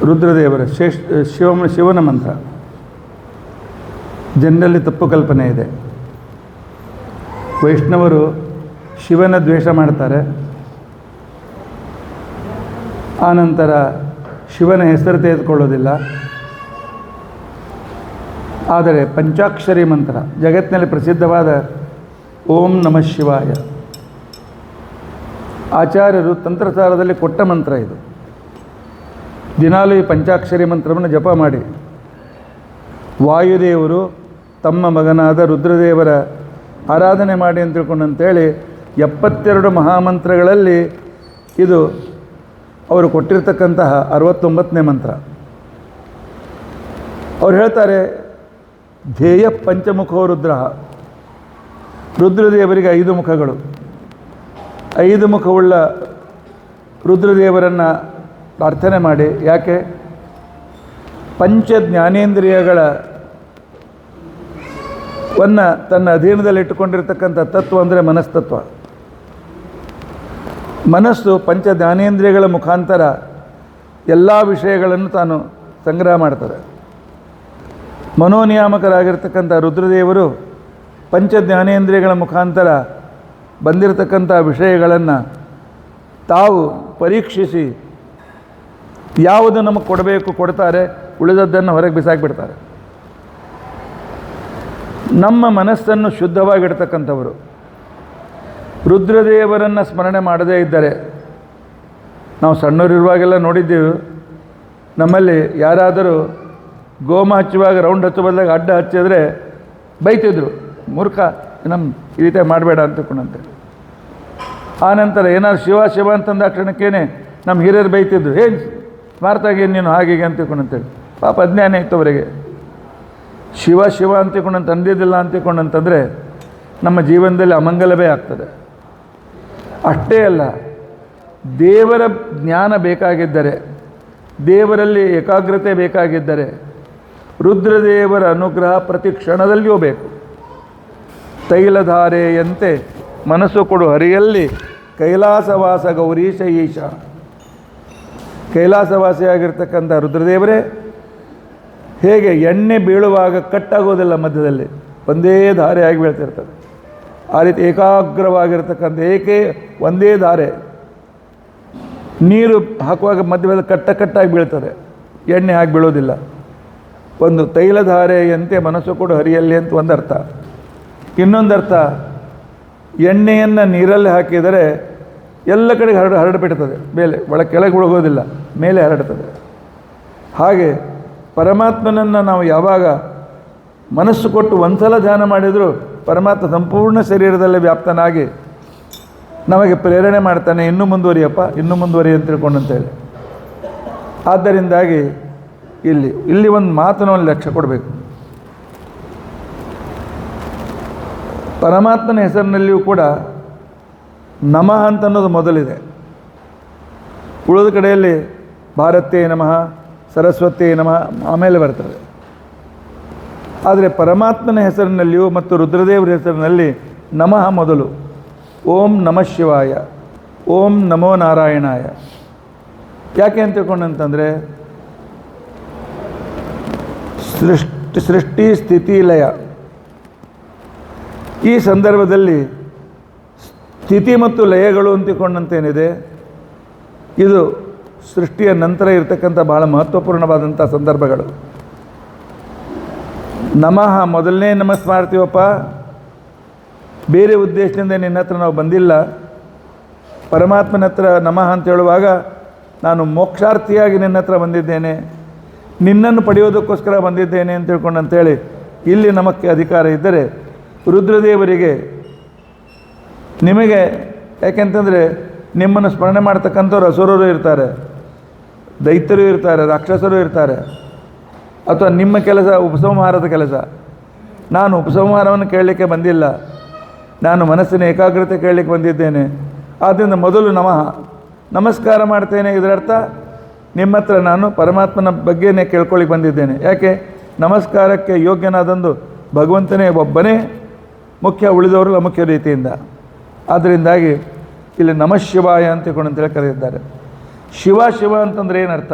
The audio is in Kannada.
ರುದ್ರದೇವರ ಶಿವನ ಮಂತ್ರ. ಜನರಲ್ಲಿ ತಪ್ಪು ಕಲ್ಪನೆ ಇದೆ. ವೈಷ್ಣವರು ಶಿವನ ದ್ವೇಷ ಮಾಡ್ತಾರೆ, ಆನಂತರ ಶಿವನ ಹೆಸರು ತೆಗೆದುಕೊಳ್ಳೋದಿಲ್ಲ. ಆದರೆ ಪಂಚಾಕ್ಷರಿ ಮಂತ್ರ, ಜಗತ್ತಿನಲ್ಲಿ ಪ್ರಸಿದ್ಧವಾದ ಓಂ ನಮಃ ಶಿವಾಯ, ಆಚಾರ್ಯರು ತಂತ್ರಸಾರದಲ್ಲಿ ಕೊಟ್ಟ ಮಂತ್ರ ಇದು. ದಿನಾಲೂ ಈ ಪಂಚಾಕ್ಷರಿ ಮಂತ್ರವನ್ನು ಜಪ ಮಾಡಿ. ವಾಯುದೇವರು ತಮ್ಮ ಮಗನಾದ ರುದ್ರದೇವರ ಆರಾಧನೆ ಮಾಡಿ ಅಂತ ತಿಳ್ಕೊಂಡಂತೇಳಿ 72 ಮಹಾಮಂತ್ರಗಳಲ್ಲಿ ಇದು ಅವರು ಕೊಟ್ಟಿರ್ತಕ್ಕಂತಹ 69ನೇ ಮಂತ್ರ. ಅವ್ರು ಹೇಳ್ತಾರೆ, ಧ್ಯೇಯ ಪಂಚಮುಖೋ ರುದ್ರ. ರುದ್ರದೇವರಿಗೆ 5 ಮುಖಗಳು. 5 ಮುಖವುಳ್ಳ ರುದ್ರದೇವರನ್ನು ಪ್ರಾರ್ಥನೆ ಮಾಡಿ. ಯಾಕೆ? ಪಂಚ ಜ್ಞಾನೇಂದ್ರಿಯಗಳನ್ನು ತನ್ನ ಅಧೀನದಲ್ಲಿಟ್ಟುಕೊಂಡಿರ್ತಕ್ಕಂಥ ತತ್ವ ಅಂದರೆ ಮನಸ್ತತ್ವ. ಮನಸ್ಸು ಪಂಚ ಜ್ಞಾನೇಂದ್ರಿಯಗಳ ಮುಖಾಂತರ ಎಲ್ಲ ವಿಷಯಗಳನ್ನು ತಾನು ಸಂಗ್ರಹ ಮಾಡ್ತಾರೆ. ಮನೋನಿಯಾಮಕರಾಗಿರ್ತಕ್ಕಂಥ ರುದ್ರದೇವರು ಪಂಚ ಜ್ಞಾನೇಂದ್ರಿಯಗಳ ಮುಖಾಂತರ ಬಂದಿರತಕ್ಕಂಥ ವಿಷಯಗಳನ್ನು ತಾವು ಪರೀಕ್ಷಿಸಿ ಯಾವುದು ನಮಗೆ ಕೊಡಬೇಕು ಕೊಡ್ತಾರೆ, ಉಳಿದದ್ದನ್ನು ಹೊರಗೆ ಬಿಸಾಕಿಬಿಡ್ತಾರೆ. ನಮ್ಮ ಮನಸ್ಸನ್ನು ಶುದ್ಧವಾಗಿಡ್ತಕ್ಕಂಥವರು. ರುದ್ರದೇವರನ್ನು ಸ್ಮರಣೆ ಮಾಡದೇ ಇದ್ದರೆ, ನಾವು ಸಣ್ಣವರಿರುವಾಗೆಲ್ಲ ನೋಡಿದ್ದೀವಿ, ನಮ್ಮಲ್ಲಿ ಯಾರಾದರೂ ಗೋಮ ಹಚ್ಚುವಾಗ ರೌಂಡ್ ಹಚ್ಚೋ ಬದಲಾಗ ಅಡ್ಡ ಹಚ್ಚಿದ್ರೆ ಬೈತಿದ್ರು, ಮೂರ್ಖ ನಮ್ಮ ಈ ರೀತಿ ಮಾಡಬೇಡ ಅಂತಕೊಂಡಂತೆ. ಆನಂತರ ಏನಾದ್ರು ಶಿವ ಶಿವ ಅಂತಂದ ಕ್ಷಣಕ್ಕೇನೆ ನಮ್ಮ ಹಿರಿಯರು ಬೈತಿದ್ರು, ಏನು ಸ್ಮಾರ್ಥಾಗೇನು ನೀನು ಹಾಗೆ ಅಂತಕೊಂಡಂತೇಳಿ. ಪಾಪ ಅಜ್ಞಾನ ಇತ್ತು ಅವರಿಗೆ. ಶಿವ ಶಿವ ಅಂತಿಕೊಂಡಂತ ಅಂದಿದ್ದಿಲ್ಲ ಅಂತಿಕೊಂಡಂತಂದರೆ ನಮ್ಮ ಜೀವನದಲ್ಲಿ ಅಮಂಗಲವೇ ಆಗ್ತದೆ. ಅಷ್ಟೇ ಅಲ್ಲ, ದೇವರ ಜ್ಞಾನ ಬೇಕಾಗಿದ್ದರೆ, ದೇವರಲ್ಲಿ ಏಕಾಗ್ರತೆ ಬೇಕಾಗಿದ್ದರೆ ರುದ್ರದೇವರ ಅನುಗ್ರಹ ಪ್ರತಿ ಕ್ಷಣದಲ್ಲಿಯೂ ಬೇಕು. ತೈಲಧಾರೆಯಂತೆ ಮನಸ್ಸು ಕೊಡು ಹರಿಯಲ್ಲಿ ಕೈಲಾಸವಾಸ ಗೌರೀಶ ಈಶ. ಕೈಲಾಸವಾಸಿಯಾಗಿರ್ತಕ್ಕಂಥ ರುದ್ರದೇವರೇ ಹೇಗೆ ಎಣ್ಣೆ ಬೀಳುವಾಗ ಕಟ್ಟಾಗೋದಿಲ್ಲ, ಮಧ್ಯದಲ್ಲಿ ಒಂದೇ ಧಾರೆಯಾಗಿ ಬೀಳ್ತಿರ್ತದೆ. ಆ ರೀತಿ ಏಕಾಗ್ರವಾಗಿರ್ತಕ್ಕಂಥ ಒಂದೇ ಧಾರೆ. ನೀರು ಹಾಕುವಾಗ ಮಧ್ಯದಲ್ಲಿ ಕಟ್ಟಾಗಿ ಬೀಳ್ತದೆ, ಎಣ್ಣೆ ಹಾಕಿ ಬೀಳೋದಿಲ್ಲ. ಒಂದು ತೈಲಧಾರೆಯಂತೆ ಮನಸ್ಸು ಕೊಡು ಹರಿಯಲ್ಲಿ ಅಂತ ಒಂದರ್ಥ. ಇನ್ನೊಂದರ್ಥ, ಎಣ್ಣೆಯನ್ನು ನೀರಲ್ಲಿ ಹಾಕಿದರೆ ಎಲ್ಲ ಕಡೆಗೆ ಹರಡಿಬಿಡ್ತದೆ, ಮೇಲೆ ಕೆಳಗೆ ಹೋಗೋದಿಲ್ಲ, ಮೇಲೆ ಹರಡ್ತದೆ. ಹಾಗೆ ಪರಮಾತ್ಮನನ್ನು ನಾವು ಯಾವಾಗ ಮನಸ್ಸು ಕೊಟ್ಟು ಒಂದ್ಸಲ ಧ್ಯಾನ ಮಾಡಿದರೂ ಪರಮಾತ್ಮ ಸಂಪೂರ್ಣ ಶರೀರದಲ್ಲೇ ವ್ಯಾಪ್ತನಾಗಿ ನಮಗೆ ಪ್ರೇರಣೆ ಮಾಡ್ತಾನೆ, ಇನ್ನೂ ಮುಂದುವರಿಯಪ್ಪ, ಇನ್ನೂ ಮುಂದುವರಿ ಅಂತ ತಿಳ್ಕೊಂಡಂತೇಳಿ. ಆದ್ದರಿಂದಾಗಿ ಇಲ್ಲಿ ಒಂದು ಮಾತನ್ನು ಲಕ್ಷ್ಯ ಕೊಡಬೇಕು. ಪರಮಾತ್ಮನ ಹೆಸರಿನಲ್ಲಿಯೂ ಕೂಡ ನಮಃ ಅಂತ ಅನ್ನೋದು ಮೊದಲಿದೆ. ಉಳಿದ ಕಡೆಯಲ್ಲಿ ಭಾರತೇ ನಮಃ, ಸರಸ್ವತೇ ನಮಃ ಆಮೇಲೆ ಬರ್ತದೆ. ಆದರೆ ಪರಮಾತ್ಮನ ಹೆಸರಿನಲ್ಲಿಯೂ ಮತ್ತು ರುದ್ರದೇವರ ಹೆಸರಿನಲ್ಲಿ ನಮಃ ಮೊದಲು. ಓಂ ನಮಃ ಶಿವಾಯ, ಓಂ ನಮೋ ನಾರಾಯಣಾಯ. ಯಾಕೆ ಅಂತ ತಿಳ್ಕೊಂಡಂತಂದರೆ, ಸೃಷ್ಟಿ ಸ್ಥಿತಿ ಲಯ. ಈ ಸಂದರ್ಭದಲ್ಲಿ ಸ್ಥಿತಿ ಮತ್ತು ಲಯಗಳು ಅಂತಿಕೊಂಡಂತೇನಿದೆ, ಇದು ಸೃಷ್ಟಿಯ ನಂತರ ಇರತಕ್ಕಂಥ ಬಹಳ ಮಹತ್ವಪೂರ್ಣವಾದಂಥ ಸಂದರ್ಭಗಳು. ನಮಃ ಮೊದಲನೇ ನಮಸ್ ಮಾಡ್ತೀವಪ್ಪ, ಬೇರೆ ಉದ್ದೇಶದಿಂದ ನಿನ್ನ ಹತ್ರ ನಾವು ಬಂದಿಲ್ಲ. ಪರಮಾತ್ಮನ ಹತ್ರ ನಮಃ ಅಂತ ಹೇಳುವಾಗ ನಾನು ಮೋಕ್ಷಾರ್ಥಿಯಾಗಿ ನಿನ್ನ ಹತ್ರ ಬಂದಿದ್ದೇನೆ, ನಿನ್ನನ್ನು ಪಡೆಯೋದಕ್ಕೋಸ್ಕರ ಬಂದಿದ್ದೇನೆ ಅಂತ ತಿಳ್ಕೊಂಡಂತೇಳಿ ಇಲ್ಲಿ ನಮಕ್ಕೆ ಅಧಿಕಾರ ಇದ್ದರೆ, ರುದ್ರದೇವರಿಗೆ ನಿಮಗೆ, ಯಾಕೆಂತಂದರೆ ನಿಮ್ಮನ್ನು ಸ್ಮರಣೆ ಮಾಡ್ತಕ್ಕಂಥವ್ರು ಅಸುರರು ಇರ್ತಾರೆ, ದೈತ್ಯರು ಇರ್ತಾರೆ, ರಾಕ್ಷಸರು ಇರ್ತಾರೆ. ಅಥವಾ ನಿಮ್ಮ ಕೆಲಸ ಉಪಸಂಹಾರದ ಕೆಲಸ. ನಾನು ಉಪಸಂಹಾರವನ್ನು ಕೇಳಲಿಕ್ಕೆ ಬಂದಿಲ್ಲ, ನಾನು ಮನಸ್ಸಿನ ಏಕಾಗ್ರತೆ ಕೇಳಲಿಕ್ಕೆ ಬಂದಿದ್ದೇನೆ. ಆದ್ದರಿಂದ ಮೊದಲು ನಮಸ್ಕಾರ ಮಾಡ್ತೇನೆ. ಇದರರ್ಥ ನಿಮ್ಮ ಹತ್ರ ನಾನು ಪರಮಾತ್ಮನ ಬಗ್ಗೆನೇ ಕೇಳ್ಕೊಳ್ಳಿಕ್ಕೆ ಬಂದಿದ್ದೇನೆ. ಯಾಕೆ? ನಮಸ್ಕಾರಕ್ಕೆ ಯೋಗ್ಯನಾದಂದು ಭಗವಂತನೇ ಒಬ್ಬನೇ ಮುಖ್ಯ, ಉಳಿದವರೆಲ್ಲ ಮುಖ್ಯ ರೀತಿಯಿಂದ. ಆದ್ದರಿಂದಾಗಿ ಇಲ್ಲಿ ನಮಃ ಶಿವಾಯ ಅಂತೇಳಿ ಕರೆದಿದ್ದಾರೆ. ಶಿವ ಶಿವ ಅಂತಂದರೆ ಏನರ್ಥ?